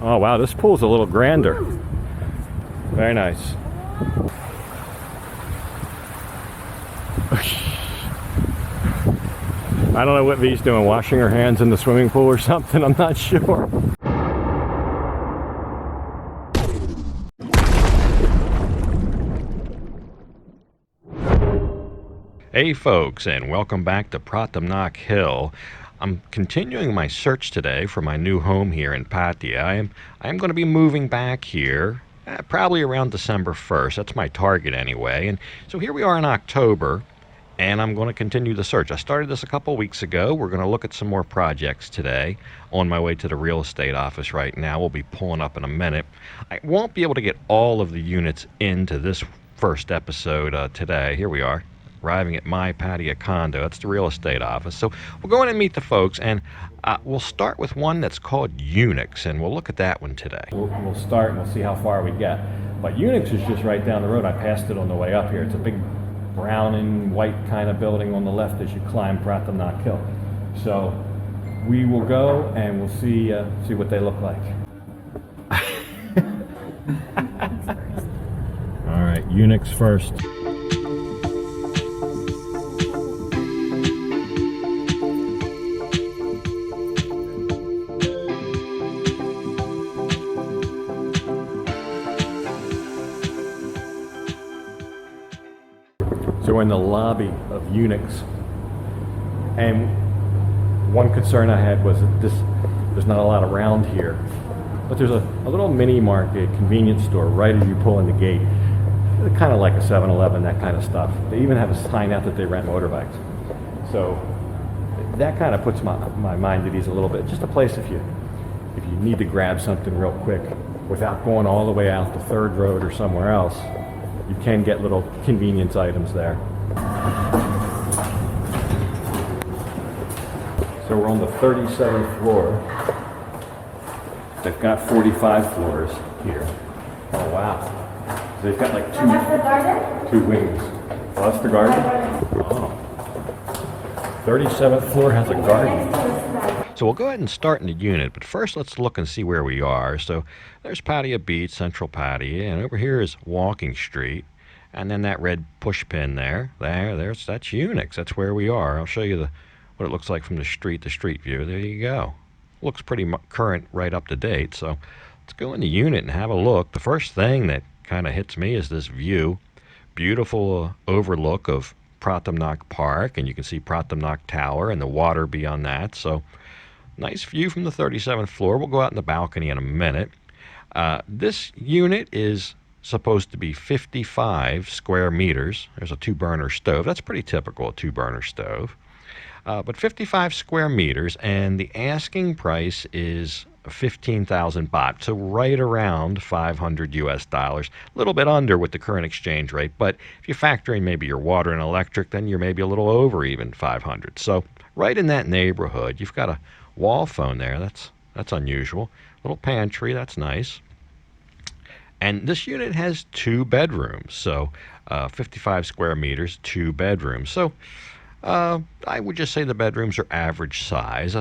Oh wow, this pool's a little grander. Very nice. I don't know what V's doing, washing her hands in the swimming pool or something, I'm not sure. Hey folks, and welcome back to Pattaya Hill. I'm continuing my search today for my new home here in Pattaya. I am going to be moving back here probably around December 1st. That's my target anyway. And so here we are in October, and I'm going to continue the search. I started this a couple weeks ago. We're going to look at some more projects today. On my way to the real estate office right now. We'll be pulling up in a minute. I won't be able to get all of the units into this first episode today. Here we are, arriving at my Pattaya Condo. That's the real estate office. So we'll go in and meet the folks, and we'll start with one that's called Unixx, and we'll look at that one today. We'll start and we'll see how far we get. But Unixx is just right down the road. I passed it on the way up here. It's a big brown and white kind of building on the left as you climb Pattaya Hill. So we will go and we'll see what they look like. All right, Unixx first. So we're in the lobby of Unixx, and one concern I had was that there's not a lot around here, but there's a little mini market convenience store right as you pull in the gate. Kind of like a 7-Eleven, that kind of stuff. They even have a sign out that they rent motorbikes. So that kind of puts my mind at ease a little bit. Just a place if you need to grab something real quick without going all the way out to Third Road or somewhere else. You can get little convenience items there. So we're on the 37th floor. They've got 45 floors here. Oh wow. So they've got like two wings. Oh, that's the garden? Oh. 37th floor has a garden. So we'll go ahead and start in the unit, but first let's look and see where we are. So there's Pattaya Beach, Central Pattaya, and over here is Walking Street, and then that red push pin that's Unixx. That's where we are. I'll show you what it looks like from the street view. There you go. Looks pretty current, right up to date. So let's go in the unit and have a look. The first thing that kind of hits me is this view. Beautiful overlook of Pattaya Park, and you can see Pattaya Tower and the water beyond that. So nice view from the 37th floor. We'll go out in the balcony in a minute. This unit is supposed to be 55 square meters. There's a 2-burner stove. That's pretty typical, a 2-burner stove. But 55 square meters, and the asking price is 15,000 baht, so right around 500 US dollars. A little bit under with the current exchange rate, but if you factor in maybe your water and electric, then you're maybe a little over even 500. So right in that neighborhood. You've got a wall phone there. That's unusual. Little pantry. That's nice. And this unit has 2 bedrooms. So 55 square meters, 2 bedrooms. So I would just say the bedrooms are average size.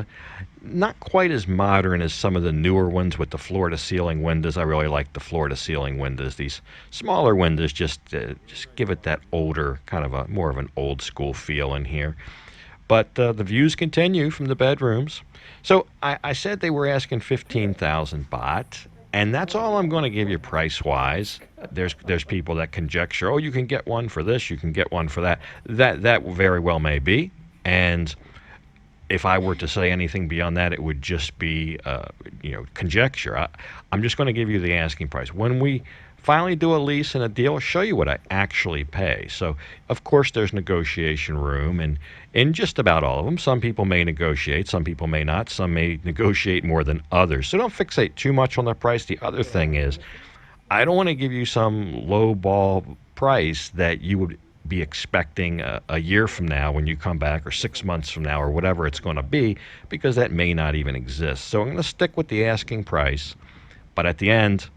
Not quite as modern as some of the newer ones with the floor-to-ceiling windows. I really like the floor-to-ceiling windows. These smaller windows just give it that older, kind of more of an old-school feel in here. But the views continue from the bedrooms. So I said they were asking 15,000 baht, and that's all I'm going to give you price-wise. There's people that conjecture, oh, you can get one for this, you can get one for that. That very well may be, and if I were to say anything beyond that, it would just be conjecture. I'm just going to give you the asking price. When we finally do a lease and a deal, I'll show you what I actually pay. So, of course, there's negotiation room, and in just about all of them. Some people may negotiate, some people may not. Some may negotiate more than others. So don't fixate too much on the price. The other thing is, I don't want to give you some low ball price that you would be expecting a year from now when you come back, or 6 months from now, or whatever it's going to be, because that may not even exist. So I'm going to stick with the asking price, but at the end,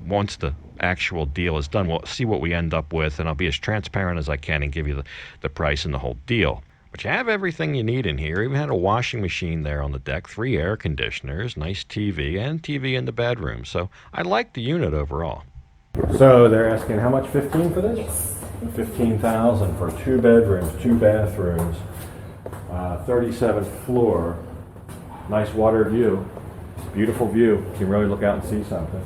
once the actual deal is done, we'll see what we end up with, and I'll be as transparent as I can and give you the price and the whole deal. But you have everything you need in here. Even had a washing machine there on the deck, 3 air conditioners, nice TV, and TV in the bedroom. So I like the unit overall. So they're asking how much, 15 for this? Yes. 15,000 for 2 bedrooms, 2 bathrooms, 37th floor, nice water view, beautiful view. You can really look out and see something.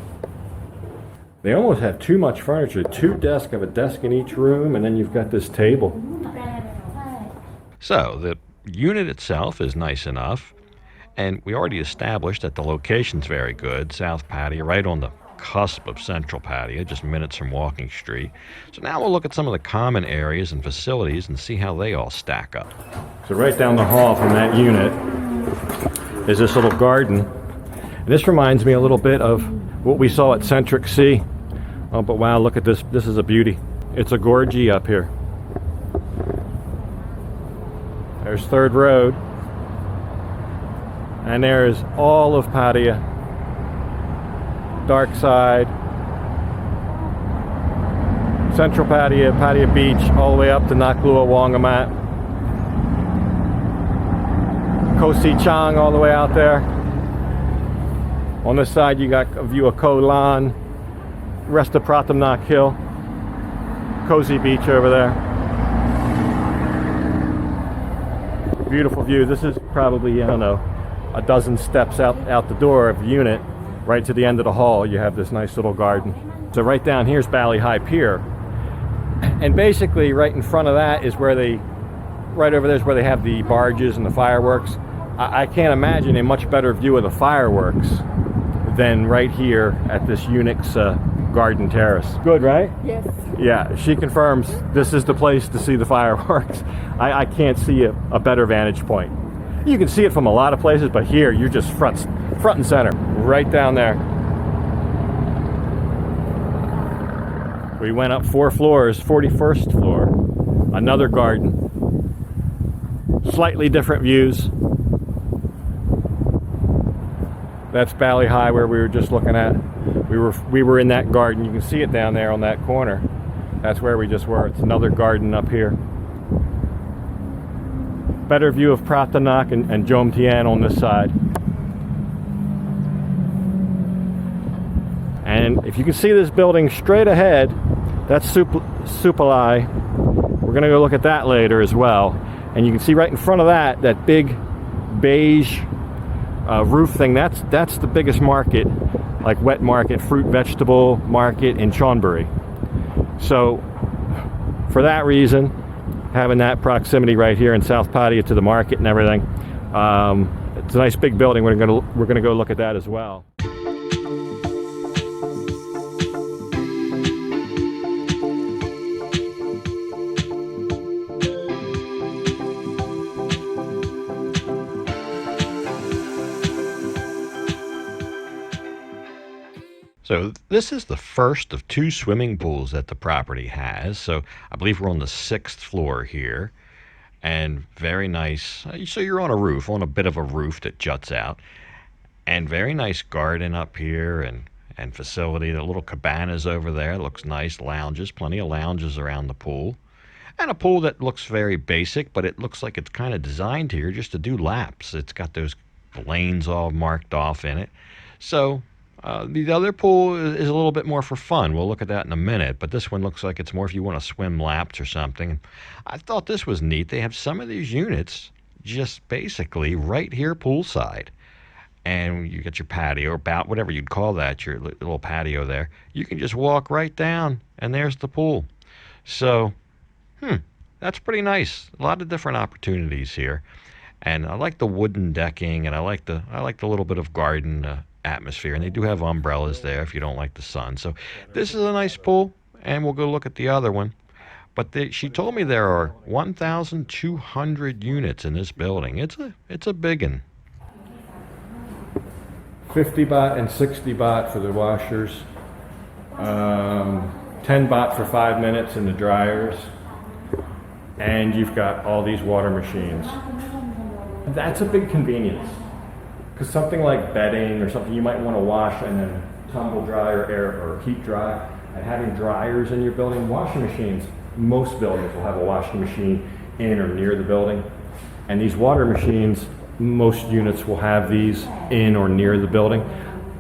They almost have too much furniture. 2 desks, have a desk in each room, and then you've got this table. So the unit itself is nice enough, and we already established that the location's very good. South Pattaya, right on the cusp of Central Pattaya, just minutes from Walking Street. So now we'll look at some of the common areas and facilities and see how they all stack up. So right down the hall from that unit is this little garden. And this reminds me a little bit of what we saw at Centric Sea. Oh, but wow, look at this. This is a beauty. It's a gorgie up here. There's Third Road. And there's all of Pattaya. Dark side. Central Pattaya, Pattaya Beach, all the way up to Naklua Wangamat. Koh Si Chang all the way out there. On this side you got a view of Koh Lan, rest of Pratamnak Hill, Cozy Beach over there. Beautiful view. This is probably, I don't know, a dozen steps out the door of the unit. Right to the end of the hall you have this nice little garden. So right down here's Bali High Pier. And basically right in front of that is where right over there is where they have the barges and the fireworks. I can't imagine a much better view of the fireworks than right here at this Unixx garden terrace. Good, right? Yes. Yeah, she confirms this is the place to see the fireworks. I can't see a better vantage point. You can see it from a lot of places, but here you're just front and center, right down there. We went up 4 floors, 41st floor, another garden. Slightly different views. That's Bali High where we were just looking at. We were in that garden. You can see it down there on that corner. That's where we just were. It's another garden up here. Better view of Pratamnak and Jom Tien on this side. And if you can see this building straight ahead, that's Supalai. We're going to go look at that later as well. And you can see right in front of that big beige roof thing. That's the biggest market, like wet market, fruit vegetable market in Chonburi. So for that reason, having that proximity right here in South Pattaya to the market and everything, it's a nice big building. We're gonna go look at that as well. So this is the first of 2 swimming pools that the property has. So I believe we're on the 6th floor here, and very nice. So you're on a roof, on a bit of a roof that juts out, and very nice garden up here and facility. The little cabanas over there, looks nice. Lounges, plenty of lounges around the pool, and a pool that looks very basic, but it looks like it's kind of designed here just to do laps. It's got those lanes all marked off in it. So the other pool is a little bit more for fun. We'll look at that in a minute, but this one looks like it's more if you want to swim laps or something. I thought this was neat. They have some of these units just basically right here poolside. And you get your patio, or about whatever you'd call that, your little patio there. You can just walk right down, and there's the pool. So, that's pretty nice. A lot of different opportunities here. And I like the wooden decking, and I like the little bit of garden atmosphere, and they do have umbrellas there if you don't like the sun. So this is a nice pool, and we'll go look at the other one. But she told me there are 1,200 units in this building. It's a big one. 50 baht and 60 baht for the washers. 10 baht for 5 minutes in the dryers. And you've got all these water machines. That's a big convenience. Because something like bedding or something you might want to wash and then tumble dry or air or heat dry, and having dryers in your building, washing machines, most buildings will have a washing machine in or near the building. And these water machines, most units will have these in or near the building.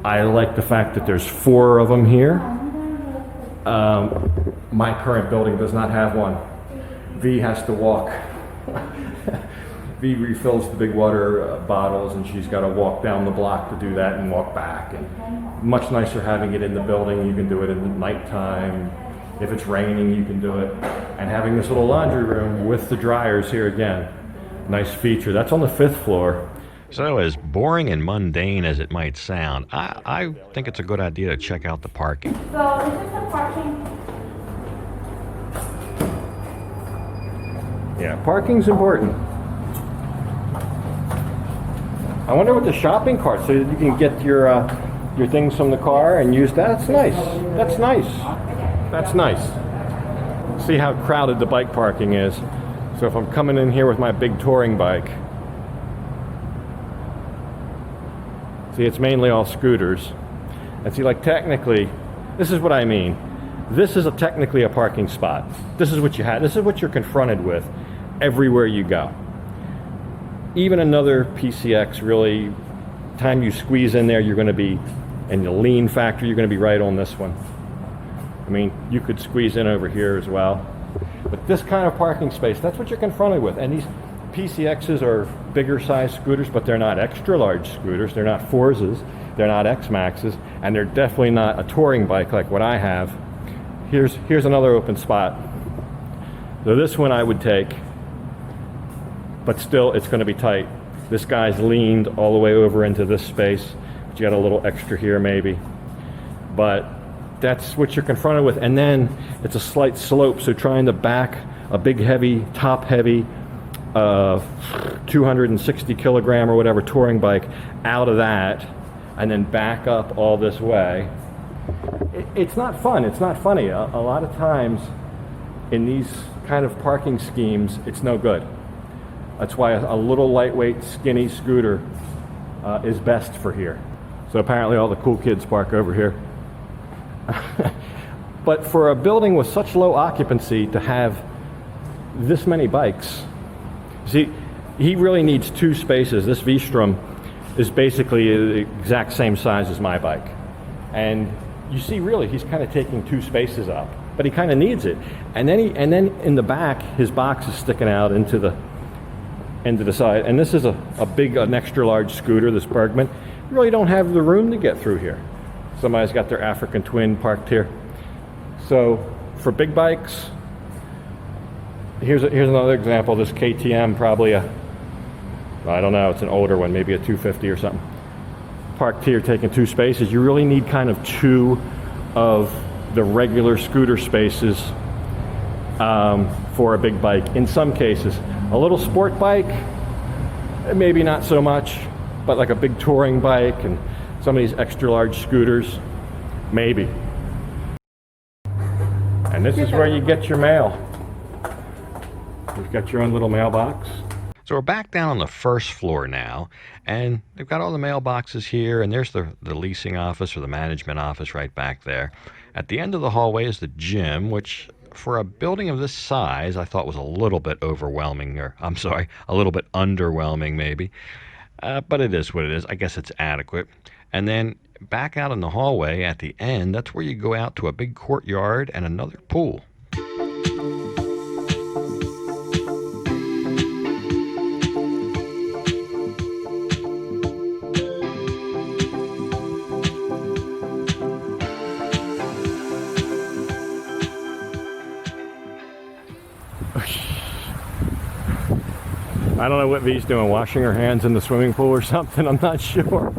I like the fact that there's 4 of them here. My current building does not have one. V has to walk. V refills the big water bottles, and she's got to walk down the block to do that and walk back. And much nicer having it in the building. You can do it in the nighttime. If it's raining, you can do it. And having this little laundry room with the dryers here again, nice feature. That's on the 5th floor. So as boring and mundane as it might sound, I think it's a good idea to check out the parking. So this is the parking. Yeah, parking's important. I wonder what the shopping cart, so you can get your things from the car and use that. That's nice. That's nice. That's nice. See how crowded the bike parking is. So if I'm coming in here with my big touring bike, see, it's mainly all scooters. And see, like, technically, this is what I mean. This is technically a parking spot. This is what you have. This is what you're confronted with everywhere you go. Even another PCX, really, time you squeeze in there, you're going to be, and the lean factor, you're going to be right on this one. I mean, you could squeeze in over here as well. But this kind of parking space, that's what you're confronted with. And these PCXs are bigger size scooters, but they're not extra large scooters. They're not Forzas. They're not X-Maxes. And they're definitely not a touring bike like what I have. Here's another open spot. So this one I would take, but still it's going to be tight. This guy's leaned all the way over into this space. But you got a little extra here maybe. But that's what you're confronted with. And then it's a slight slope, so trying to back a big heavy, top heavy 260 kilogram or whatever touring bike out of that and then back up all this way, it's not fun. It's not funny. A lot of times in these kind of parking schemes, it's no good. That's why a little lightweight, skinny scooter is best for here. So apparently all the cool kids park over here. But for a building with such low occupancy to have this many bikes, see, he really needs 2 spaces. This V-Strom is basically the exact same size as my bike. And you see, really, he's kind of taking 2 spaces up, but he kind of needs it. And then in the back, his box is sticking out into the side. And this is an extra large scooter, this Bergman. You really don't have the room to get through here. Somebody's got their African twin parked here. So for big bikes, here's another example. This KTM, probably I don't know, it's an older one, maybe a 250 or something. Parked here, taking 2 spaces. You really need kind of 2 of the regular scooter spaces for a big bike. In some cases, a little sport bike, maybe not so much, but like a big touring bike and some of these extra large scooters, maybe. And this is where you get your mail. You've got your own little mailbox. So we're back down on the 1st floor now, and they've got all the mailboxes here, and there's the leasing office or the management office right back there. At the end of the hallway is the gym, which for a building of this size I thought was a little bit overwhelming, or I'm sorry, a little bit underwhelming maybe. But it is what it is. I guess it's adequate. And then back out in the hallway at the end, that's where you go out to a big courtyard and another pool. I don't know what V's doing, washing her hands in the swimming pool or something, I'm not sure.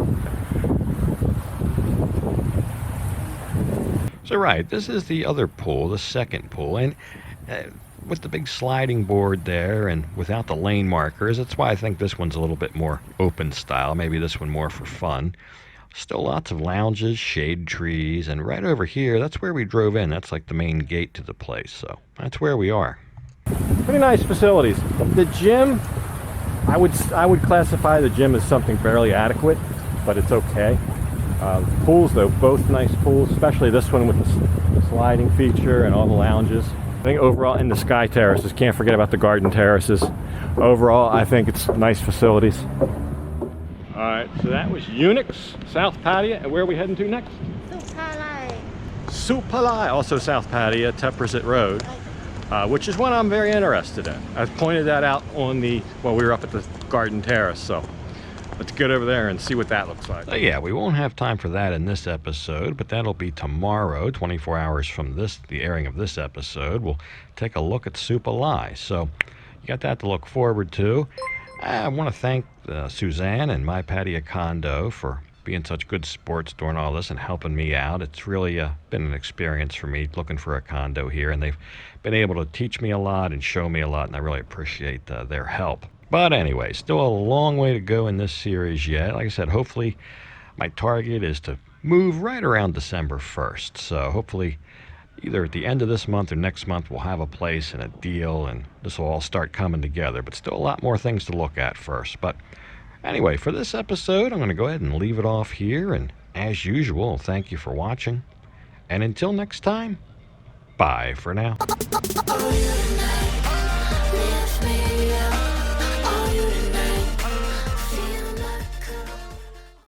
So right, this is the other pool, the 2nd pool, and with the big sliding board there and without the lane markers, that's why I think this one's a little bit more open style, maybe this one more for fun. Still lots of lounges, shade trees, and right over here, that's where we drove in. That's like the main gate to the place, so that's where we are. Pretty nice facilities. The gym, I would classify the gym as something fairly adequate, but it's okay. Pools though, both nice pools, especially this one with the sliding feature and all the lounges. I think overall, in the sky terraces, can't forget about the garden terraces. Overall, I think it's nice facilities. All right, so that was Unixx, South Pattaya, and where are we heading to next? Supalai, also South Pattaya, Tepresit Road, which is one I'm very interested in. I've pointed that out on we were up at the garden terrace, so let's get over there and see what that looks like. So yeah, we won't have time for that in this episode, but that'll be tomorrow, 24 hours from the airing of this episode. We'll take a look at Supalai. So you got that to look forward to. I want to thank Suzanne and Pattaya Condo for being such good sports during all this and helping me out. It's really been an experience for me looking for a condo here, and they've been able to teach me a lot and show me a lot, and I really appreciate their help. But anyway, still a long way to go in this series yet. Like I said, hopefully my target is to move right around December 1st. So hopefully either at the end of this month or next month we'll have a place and a deal, and this will all start coming together. But still a lot more things to look at first. But anyway, for this episode, I'm going to go ahead and leave it off here. And as usual, thank you for watching. And until next time, bye for now.